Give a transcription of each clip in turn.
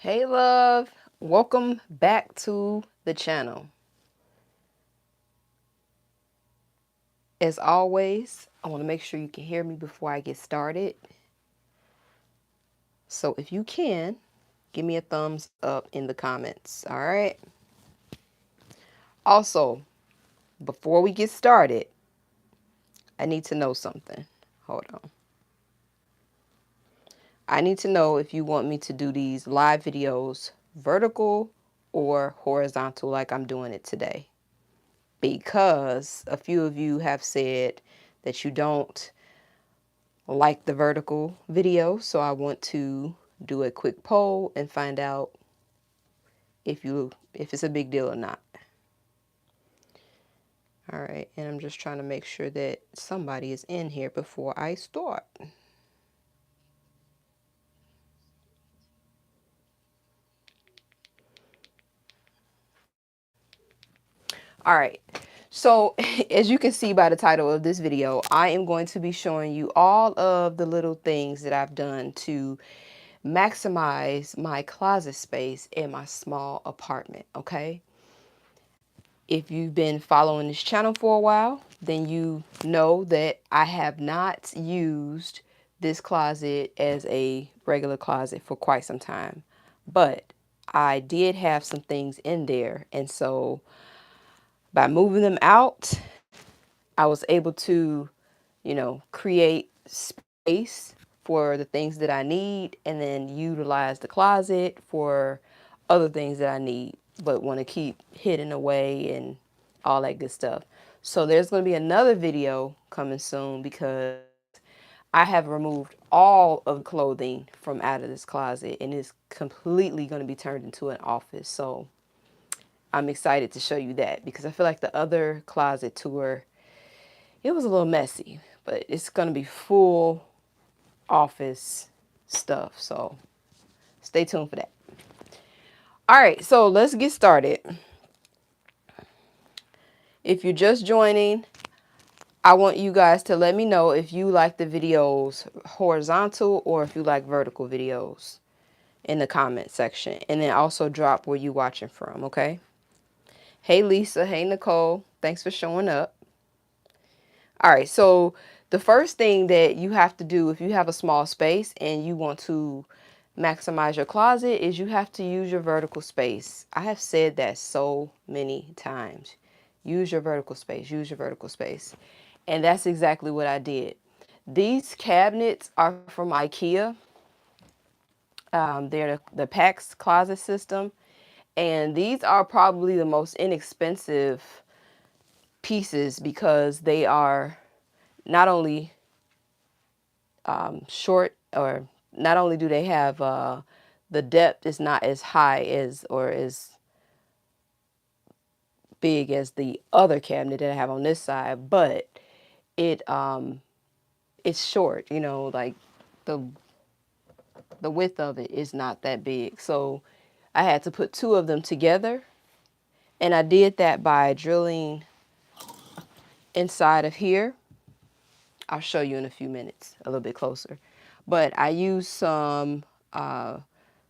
Hey love, welcome back to the channel. As always, I want to make sure you can hear me before I get started. So if you can, give me a thumbs up in the comments, all right? Also, before we get started, I need to know something. Hold on. I need to know if you want me to do these live videos vertical or horizontal like I'm doing it today. Because a few of you have said that you don't like the vertical video, so I want to do a quick poll and find out if it's a big deal or not. All right, and I'm just trying to make sure that somebody is in here before I start. All right, so as you can see by the title of this video, I am going to be showing you all of the little things that I've done to maximize my closet space in my small apartment, okay? If you've been following this channel for a while, then you know that I have not used this closet as a regular closet for quite some time. But I did have some things in there. And so by moving them out, I was able to, create space for the things that I need and then utilize the closet for other things that I need but want to keep hidden away and all that good stuff. So there's going to be another video coming soon because I have removed all of the clothing from out of this closet and it's completely going to be turned into an office. So I'm excited to show you that because I feel like the other closet tour, it was a little messy, but it's going to be full office stuff. So stay tuned for that. All right, so let's get started. If you're just joining, I want you guys to let me know if you like the videos horizontal or if you like vertical videos in the comment section. And then also drop where you watching from, okay? Hey Lisa, hey Nicole, thanks for showing up. All right, so the first thing that you have to do if you have a small space and you want to maximize your closet is you have to use your vertical space. I have said that so many times. Use your vertical space, use your vertical space. And that's exactly what I did. These cabinets are from IKEA. They're the PAX closet system. And these are probably the most inexpensive pieces because they are not only short, or not only do they have the depth is not as high as or as big as the other cabinet that I have on this side, but it it's short, like the the width of it is not that big. So I had to put two of them together, and I did that by drilling inside of here. I'll show you in a few minutes, a little bit closer. But I used some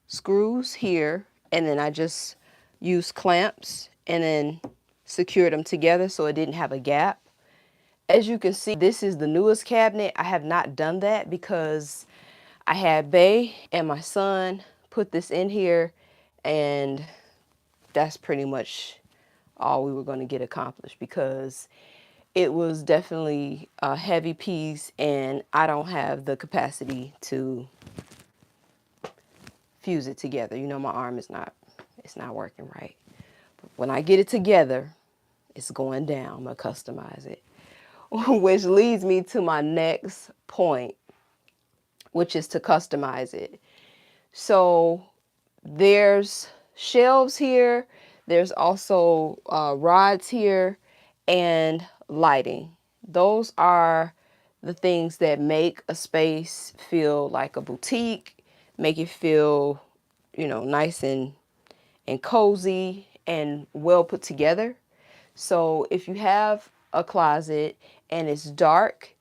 screws here, and then I just used clamps and then secured them together so it didn't have a gap. As you can see, this is the newest cabinet. I have not done that because I had Bay and my son put this in here, and that's pretty much all we were going to get accomplished because it was definitely a heavy piece and I don't have the capacity to fuse it together. My arm is it's not working right. But when I get it together, it's going down. I'm going to customize it. Which leads me to my next point, which is to customize it. So there's shelves here. There's also rods here and lighting. Those are the things that make a space feel like a boutique, make it feel, nice and cozy and well put together. So if you have a closet and it's dark,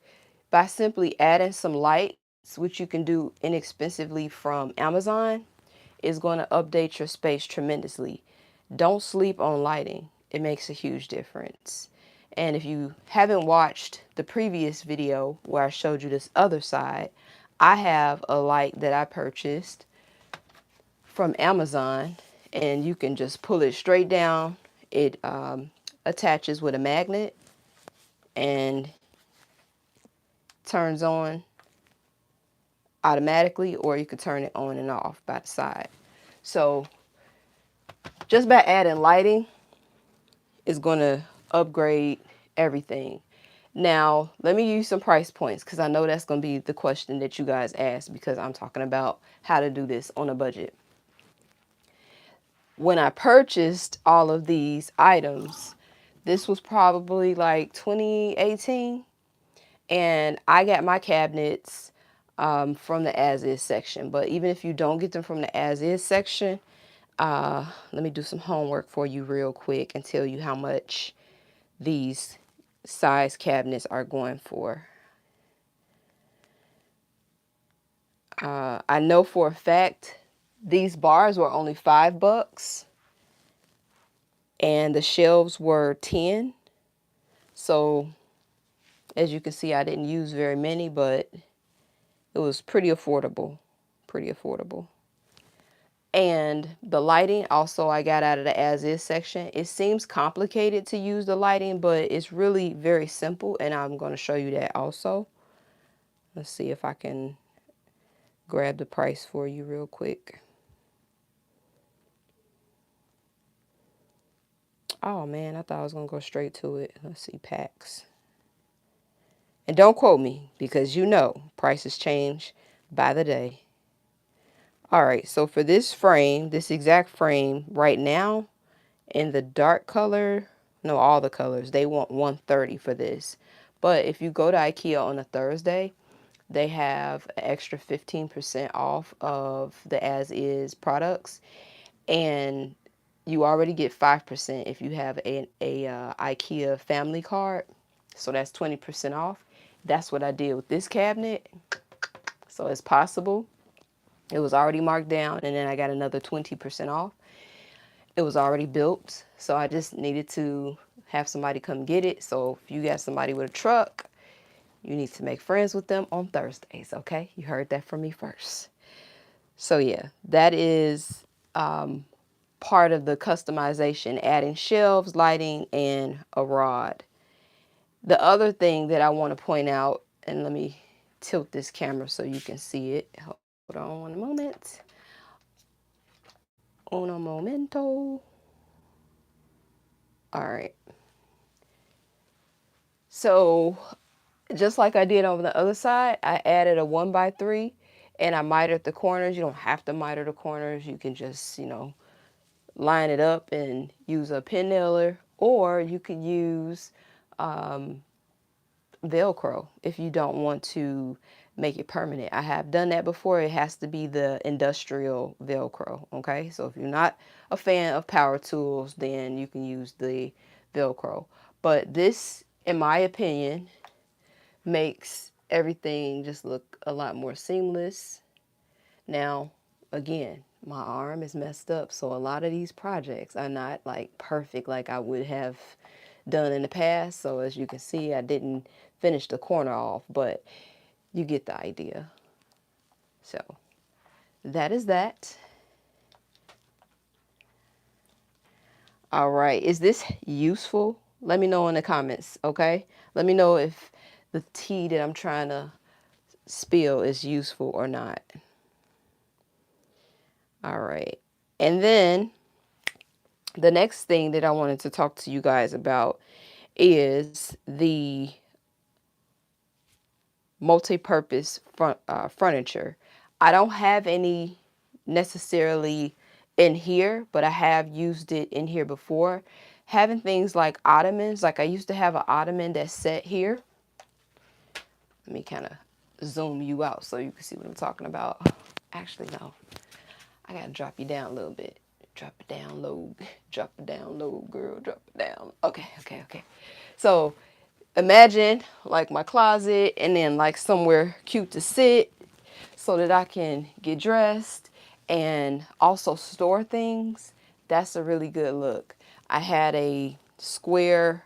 by simply adding some lights, which you can do inexpensively from Amazon, is going to update your space tremendously. Don't sleep on lighting. It makes a huge difference. And if you haven't watched the previous video where I showed you this other side, I have a light that I purchased from Amazon, and you can just pull it straight down. It attaches with a magnet and turns on automatically, or you could turn it on and off by the side. So just by adding lighting is going to upgrade everything. Now, let me use some price points because I know that's going to be the question that you guys ask, because I'm talking about how to do this on a budget. When I purchased all of these items, this was probably like 2018, and I got my cabinets from the as is section. But even if you don't get them from the as is section, let me do some homework for you real quick and tell you how much these size cabinets are going for. I know for a fact these bars were only $5 and the shelves were 10. So as you can see, I didn't use very many, but it was pretty affordable. Pretty affordable. And the lighting also I got out of the as is section. It seems complicated to use the lighting, but it's really very simple, and I'm going to show you that also. Let's see if I can grab the price for you real quick. Oh man, I thought I was going to go straight to it. Let's see, packs. And don't quote me, because you know prices change by the day. All right, so for this frame, this exact frame right now, in the dark color, no, all the colors, they want $130 for this. But if you go to IKEA on a Thursday, they have an extra 15% off of the as is products, and you already get 5% if you have a IKEA family card. So that's 20% off. That's what I did with this cabinet. So it's possible. It was already marked down, and then I got another 20% off. It was already built, so I just needed to have somebody come get it. So if you got somebody with a truck, you need to make friends with them on Thursdays, okay? You heard that from me first. So yeah, that is part of the customization, adding shelves, lighting, and a rod. The other thing that I want to point out, and let me tilt this camera so you can see it. Hold on one moment. Uno momento. All right. So just like I did on the other side, I added a 1x3 and I mitered the corners. You don't have to miter the corners. You can just, line it up and use a pin nailer, or you could use Velcro if you don't want to make it permanent. I have done that before. It has to be the industrial Velcro, okay? So if you're not a fan of power tools, then you can use the Velcro. But this, in my opinion, makes everything just look a lot more seamless. Now, again, my arm is messed up, so a lot of these projects are not like perfect like I would have done in the past. So as you can see, I didn't finish the corner off, but you get the idea. So that is that. All right, is this useful? Let me know in the comments, okay? Let me know if the tea that I'm trying to spill is useful or not. All right, and then the next thing that I wanted to talk to you guys about is the multi-purpose furniture. I don't have any necessarily in here, but I have used it in here before. Having things like ottomans, like I used to have an ottoman that's set here. Let me kind of zoom you out so you can see what I'm talking about. Actually, no. I gotta drop you down a little bit. Drop it down low. Drop it down low, girl. Drop it down. Okay. So imagine like my closet and then like somewhere cute to sit so that I can get dressed and also store things, that's a really good look. I had a square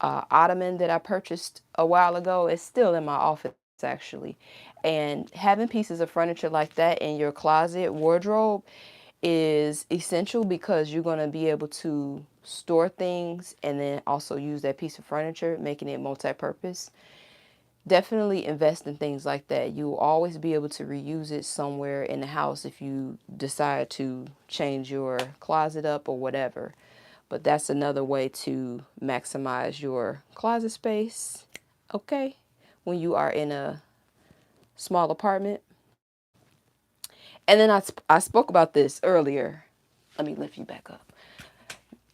ottoman that I purchased a while ago. It's still in my office actually. And having pieces of furniture like that in your closet wardrobe is essential because you're going to be able to store things and then also use that piece of furniture, making it multi-purpose. Definitely invest in things like that. You will always be able to reuse it somewhere in the house if you decide to change your closet up or whatever. But that's another way to maximize your closet space, okay, when you are in a small apartment. And then I spoke about this earlier. Let me lift you back up.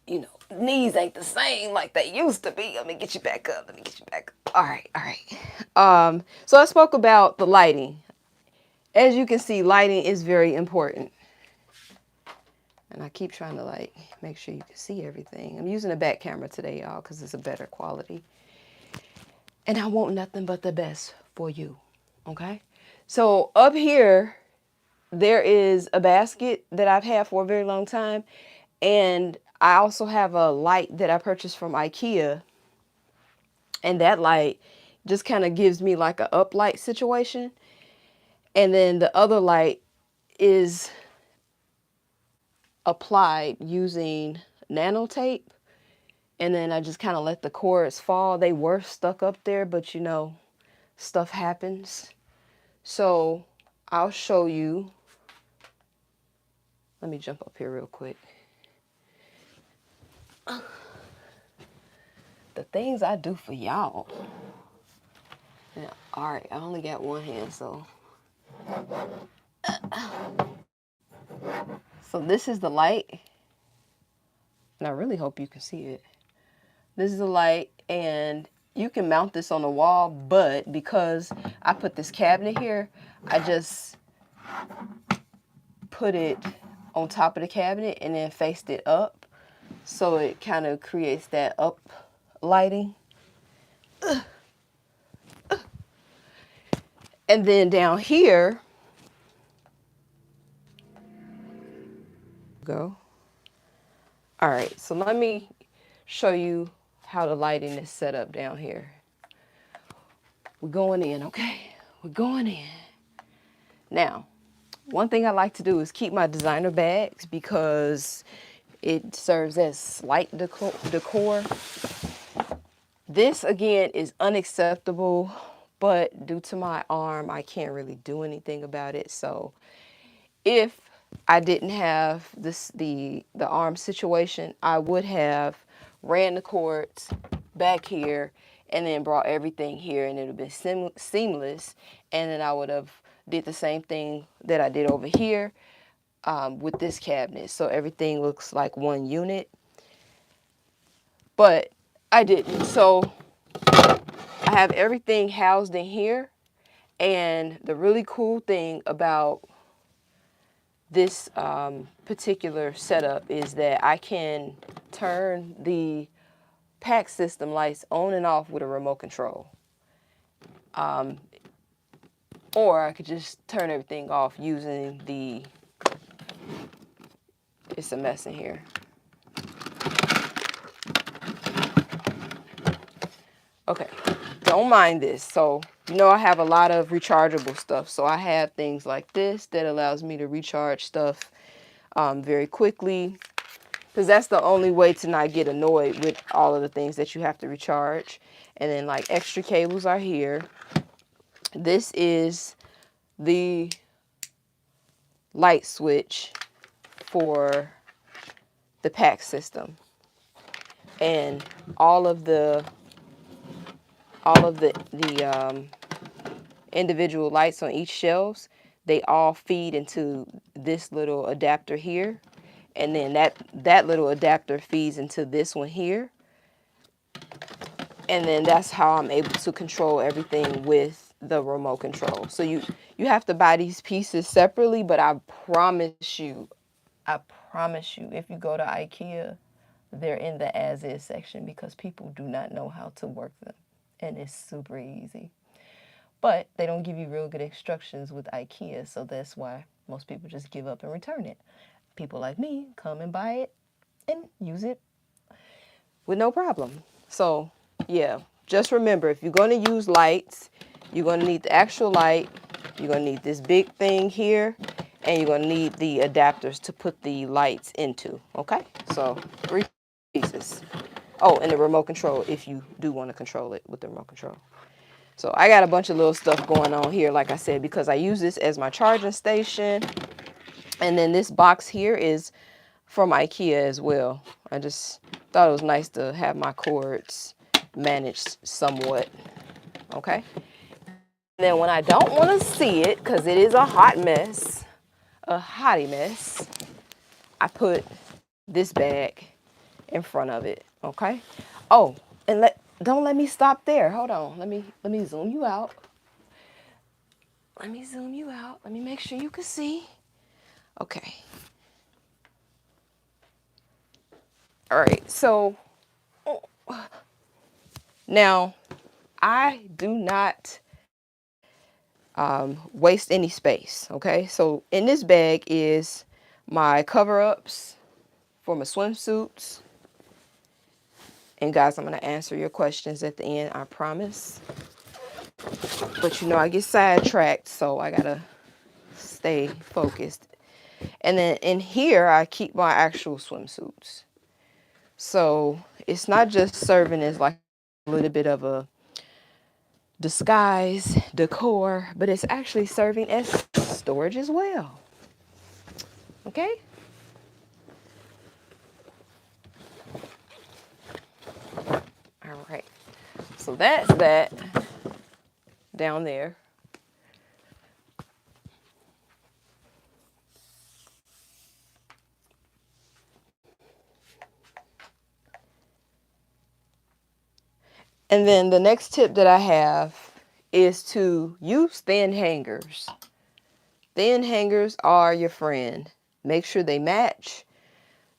You know, knees ain't the same like they used to be. Let me get you back up. Let me get you back up. All right, all right. So I spoke about the lighting. As you can see, lighting is very important. And I keep trying to like make sure you can see everything. I'm using a back camera today, y'all, because it's a better quality. And I want nothing but the best for you. Okay? So up here, there is a basket that I've had for a very long time. And I also have a light that I purchased from IKEA. And that light just kind of gives me like a uplight situation. And then the other light is applied using nano tape. And then I just kind of let the cords fall. They were stuck up there, but you know, stuff happens. So I'll show you. Let me jump up here real quick. The things I do for y'all. Yeah, all right, I only got one hand, so. So this is the light. And I really hope you can see it. This is the light, and you can mount this on the wall, but because I put this cabinet here, I just put it on top of the cabinet and then faced it up. So it kind of creates that up lighting. And then down here, go. All right, so let me show you how the lighting is set up down here. We're going in, okay? We're going in. Now, one thing I like to do is keep my designer bags because it serves as slight decor. This, again, is unacceptable, but due to my arm, I can't really do anything about it. So if I didn't have the arm situation, I would have ran the cords back here and then brought everything here, and it would have been seamless. And then I would have did the same thing that I did over here with this cabinet. So everything looks like one unit, but I didn't. So I have everything housed in here. And the really cool thing about this particular setup is that I can turn the pack system lights on and off with a remote control. Or I could just turn everything off using it's a mess in here. Okay, don't mind this. So, you know, I have a lot of rechargeable stuff. So I have things like this that allows me to recharge stuff very quickly. Because that's the only way to not get annoyed with all of the things that you have to recharge. And then like extra cables are here. This is the light switch for the pack system. And all of the individual lights on each shelves, they all feed into this little adapter here. And then that little adapter feeds into this one here. And then that's how I'm able to control everything with the remote control. So you have to buy these pieces separately, but I promise you, if you go to IKEA, they're in the as is section because people do not know how to work them. And it's super easy. But they don't give you real good instructions with IKEA, so that's why Most people just give up and return it. People like me come and buy it and use it with no problem. So yeah, just remember, if you're going to use lights, you're going to need the actual light, you're going to need this big thing here, and you're going to need the adapters to put the lights into. Okay, so 3 pieces. Oh, and the remote control if you do want to control it with the remote control. So I got a bunch of little stuff going on here, like I said, because I use this as my charging station. And then this box here is from IKEA as well. I just thought it was nice to have my cords managed somewhat. Okay. And then when I don't want to see it, because it is a hot mess, a hottie mess, I put this bag in front of it. Okay. Oh, and don't let me stop there. Hold on. Let me zoom you out. Let me zoom you out. Let me make sure you can see. Okay. All right. So now I do not waste any space. Okay. So in this bag is my cover-ups for my swimsuits. And guys, I'm going to answer your questions at the end, I promise. But you know, I get sidetracked, so I got to stay focused. And then in here, I keep my actual swimsuits. So it's not just serving as like a little bit of a disguise decor, but it's actually serving as storage as well. Okay? All right. So that's that down there. And then the next tip that I have is to use thin hangers. Thin hangers are your friend. Make sure they match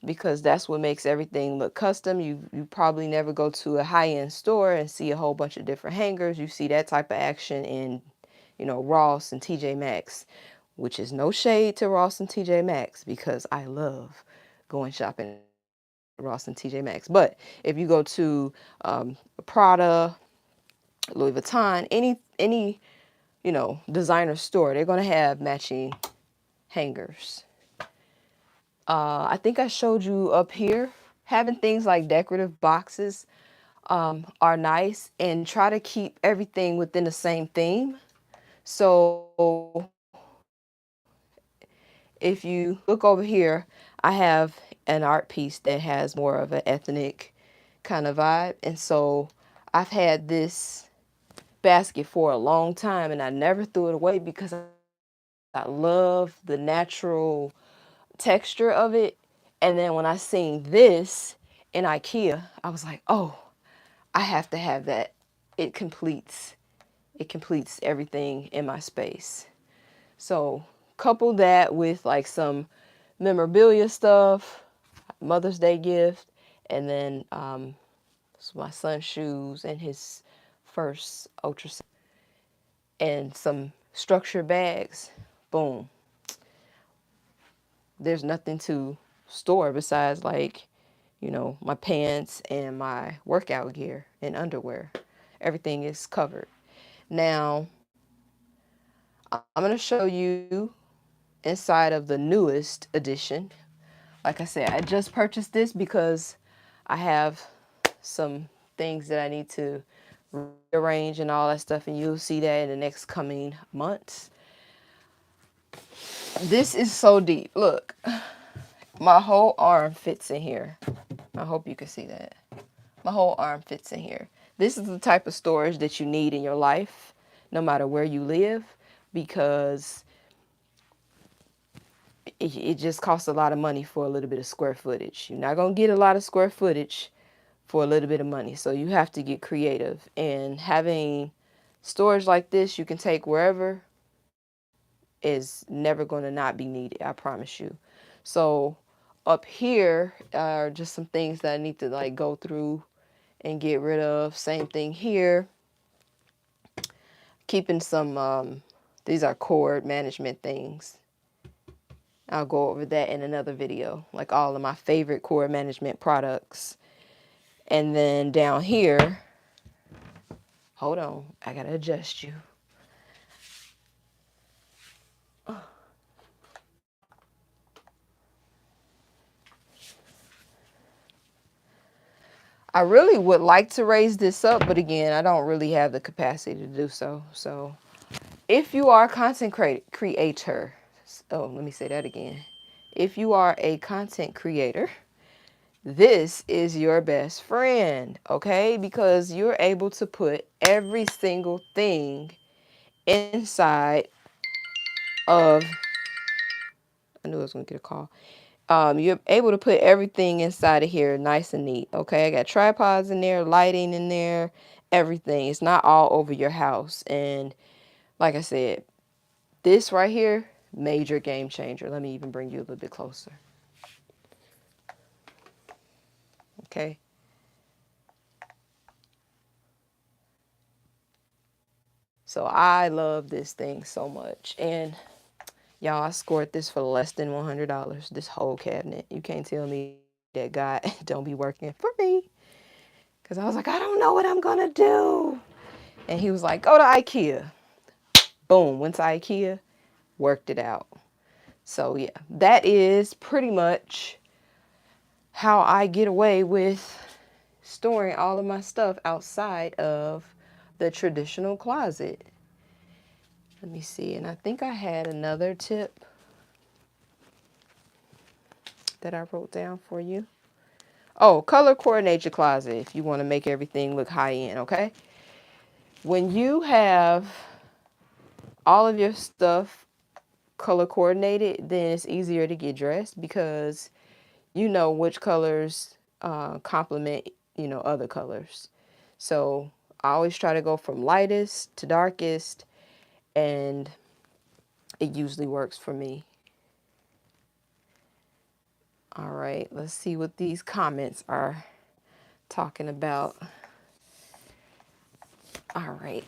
because that's what makes everything look custom. You probably never go to a high-end store and see a whole bunch of different hangers. You see that type of action in, you know, Ross and TJ Maxx, which is no shade to Ross and TJ Maxx because I love going shopping at Ross and TJ Maxx. But if you go to Prada, Louis Vuitton, any you know, designer store, they're going to have matching hangers. I think I showed you up here, having things like decorative boxes are nice, and try to keep everything within the same theme. So if you look over here, I have an art piece that has more of an ethnic kind of vibe. And so I've had this basket for a long time and I never threw it away because I love the natural texture of it. And then when I seen this in IKEA, I was like, oh, I have to have that. It completes everything in my space. So couple that with like some memorabilia stuff, Mother's Day gift, and then my son's shoes and his first ultrasound, and some structured bags. Boom. There's nothing to store besides like, you know, my pants and my workout gear and underwear. Everything is covered. Now, I'm going to show you inside of the newest edition. Like I said, I just purchased this because I have some things that I need to rearrange and all that stuff, and you'll see that in the next coming months. This is so deep. Look, my whole arm fits in here. I hope you can see that. My whole arm fits in here. This is the type of storage that you need in your life, no matter where you live, because it just costs a lot of money for a little bit of square footage. You're not going to get a lot of square footage for a little bit of money. So you have to get creative. And having storage like this you can take wherever is never going to not be needed. I promise you. So up here are just some things that I need to like go through and get rid of. Same thing here. Keeping some, these are cord management things. I'll go over that in another video, like all of my favorite cord management products. And then down here, hold on, I gotta adjust you. I really would like to raise this up, but again, I don't really have the capacity to do so. So if you are a content creator, oh, let me say that again. If you are a content creator, this is your best friend, okay? Because you're able to put every single thing inside of, I knew I was going to get a call. You're able to put everything inside of here nice and neat, okay? I got tripods in there, lighting in there, everything. It's not all over your house. And like I said, this right here, major game changer. Let me even bring you a little bit closer. Okay. So I love this thing so much. And y'all, I scored this for less than $100. This whole cabinet. You can't tell me that God don't be working for me. Because I was like, I don't know what I'm going to do. And he was like, go to IKEA. Boom. Went to IKEA. Worked it out. So yeah, that is pretty much how I get away with storing all of my stuff outside of the traditional closet. Let me see. And I think I had another tip that I wrote down for you. Oh, color coordinate your closet if you want to make everything look high end, okay? When you have all of your stuff color coordinated, then it's easier to get dressed because you know which colors complement, other colors. So I always try to go from lightest to darkest, and it usually works for me. All right, let's see what these comments are talking about. All right,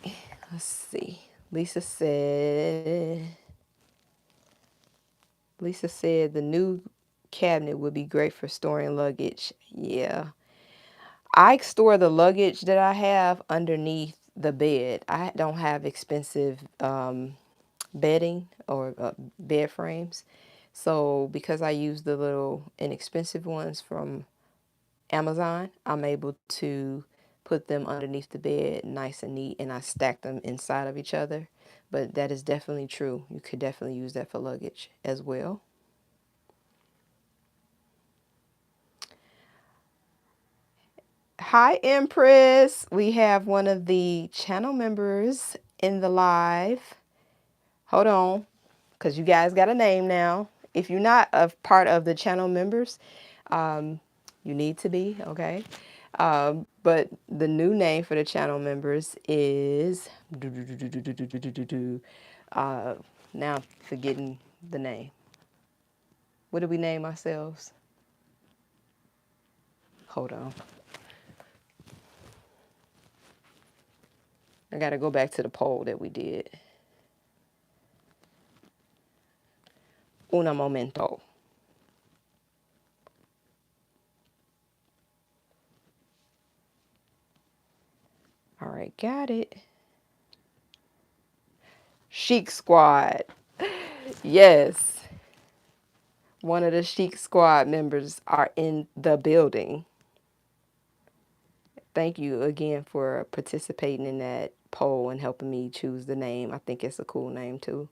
let's see. Lisa said the new cabinet would be great for storing luggage. Yeah. I store the luggage that I have underneath the bed. I don't have expensive bedding or bed frames. So because I use the little inexpensive ones from Amazon, I'm able to put them underneath the bed nice and neat, and I stack them inside of each other. But that is definitely true. You could definitely use that for luggage as well. Hi, Empress. We have one of the channel members in the live. Hold on, because you guys got a name now. If you're not a part of the channel members, you need to be, okay? But the new name for the channel members is now I'm forgetting the name. What did we name ourselves? Hold on. I got to go back to the poll that we did. Un momento. All right, got it. Chic Squad. Yes. One of the Chic Squad members are in the building. Thank you again for participating in that poll and helping me choose the name. I think it's a cool name too.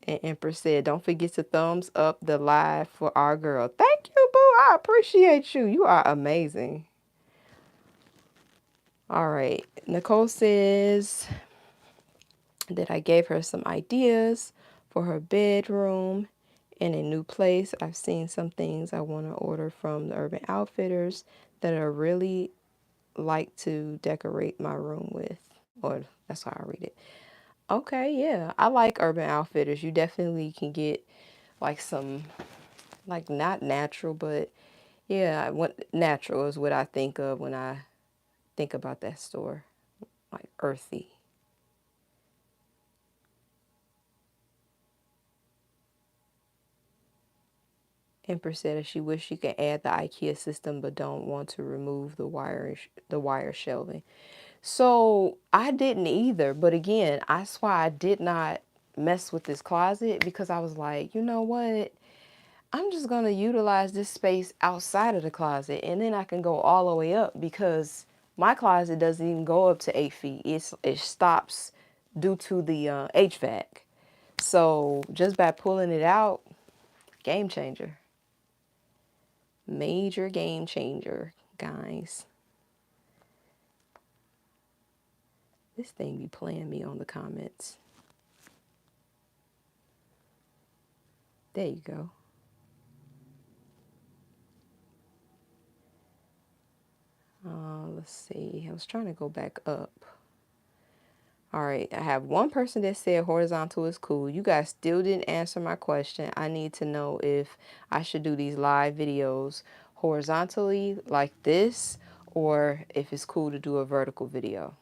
And Empress said, don't forget to thumbs up the live for our girl. Thank you, boo. I appreciate you. You are amazing. All right. Nicole says that I gave her some ideas for her bedroom in a new place. I've seen some things I want to order from the Urban Outfitters that I really like to decorate my room with. Or that's how I read it. Okay, yeah. I like Urban Outfitters. You definitely can get like some, like not natural, but yeah, what natural is what I think of when I think about that store. Like earthy. Empress said that she wished she could add the IKEA system but don't want to remove the wire shelving. So I didn't either, but again, that's why I did not mess with this closet, because I was like, you know what? I'm just going to utilize this space outside of the closet, and then I can go all the way up, because my closet doesn't even go up to 8 feet. It stops due to the HVAC. So just by pulling it out, game changer. Major game changer, guys. This thing be playing me on the comments. There you go. Let's see. I was trying to go back up. All right. I have one person that said horizontal is cool. You guys still didn't answer my question. I need to know if I should do these live videos horizontally like this, or if it's cool to do a vertical video,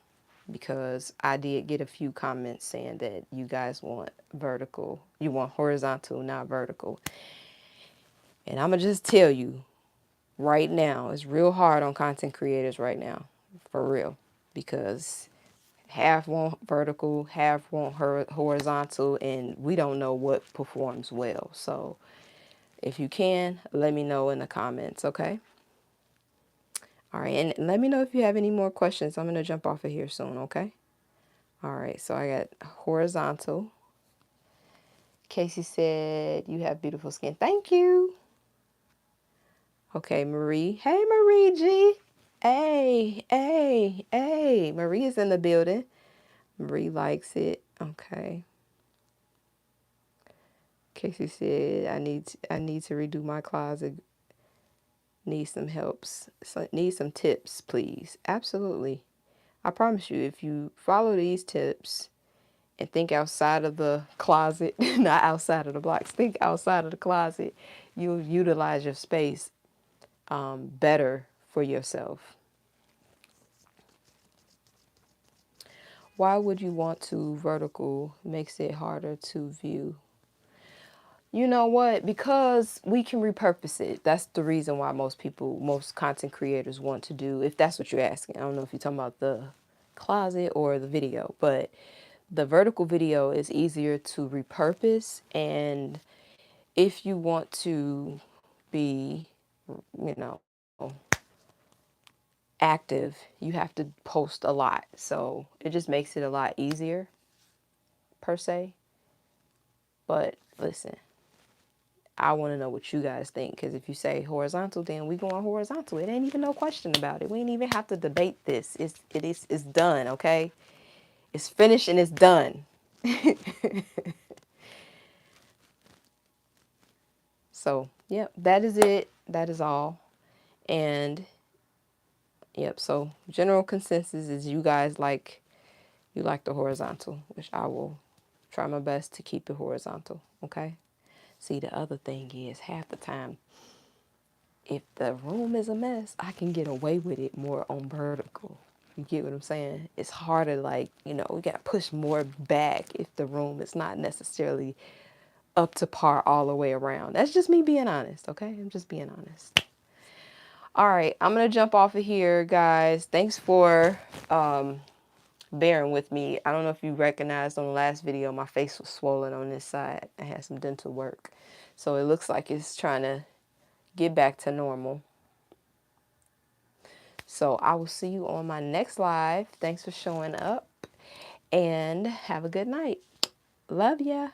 because I did get a few comments saying that you guys want vertical. You want horizontal, not vertical. And I'm going to just tell you right now, it's real hard on content creators right now, for real, because half want vertical, half want horizontal, and we don't know what performs well. So if you can, let me know in the comments, okay? All right, and let me know if you have any more questions. I'm going to jump off of here soon, okay? All right, so I got horizontal. Casey said, you have beautiful skin. Thank you. Okay, Marie. Hey, Marie G. Hey, hey, hey. Marie is in the building. Marie likes it. Okay. Casey said, I need to redo my closet. Need some helps. So, need some tips, please. Absolutely. I promise you, if you follow these tips and think outside of the closet, not outside of the blocks, think outside of the closet, you'll utilize your space better for yourself. Why would you want to vertical? Makes it harder to view. You know what? Because we can repurpose it. That's the reason why most content creators want to do, if that's what you're asking. I don't know if you're talking about the closet or the video, but the vertical video is easier to repurpose. And if you want to be, you know, active, you have to post a lot. So it just makes it a lot easier, per se. But listen, I want to know what you guys think, because if you say horizontal, then we going horizontal. It ain't even no question about it. We ain't even have to debate this. It's done, okay? It's finished and it's done. So, yep, that is it. That is all. And yep, so general consensus is you guys like the horizontal, which I will try my best to keep it horizontal, okay? See, the other thing is, half the time, if the room is a mess, I can get away with it more on vertical. You get what I'm saying? It's harder, like, we got to push more back if the room is not necessarily up to par all the way around. That's just me being honest, okay? I'm just being honest. All right, I'm going to jump off of here, guys. Thanks for bearing with me. I don't know if you recognized on the last video, my face was swollen on this side. I had some dental work. So it looks like it's trying to get back to normal. So I will see you on my next live. Thanks for showing up, and have a good night. Love ya.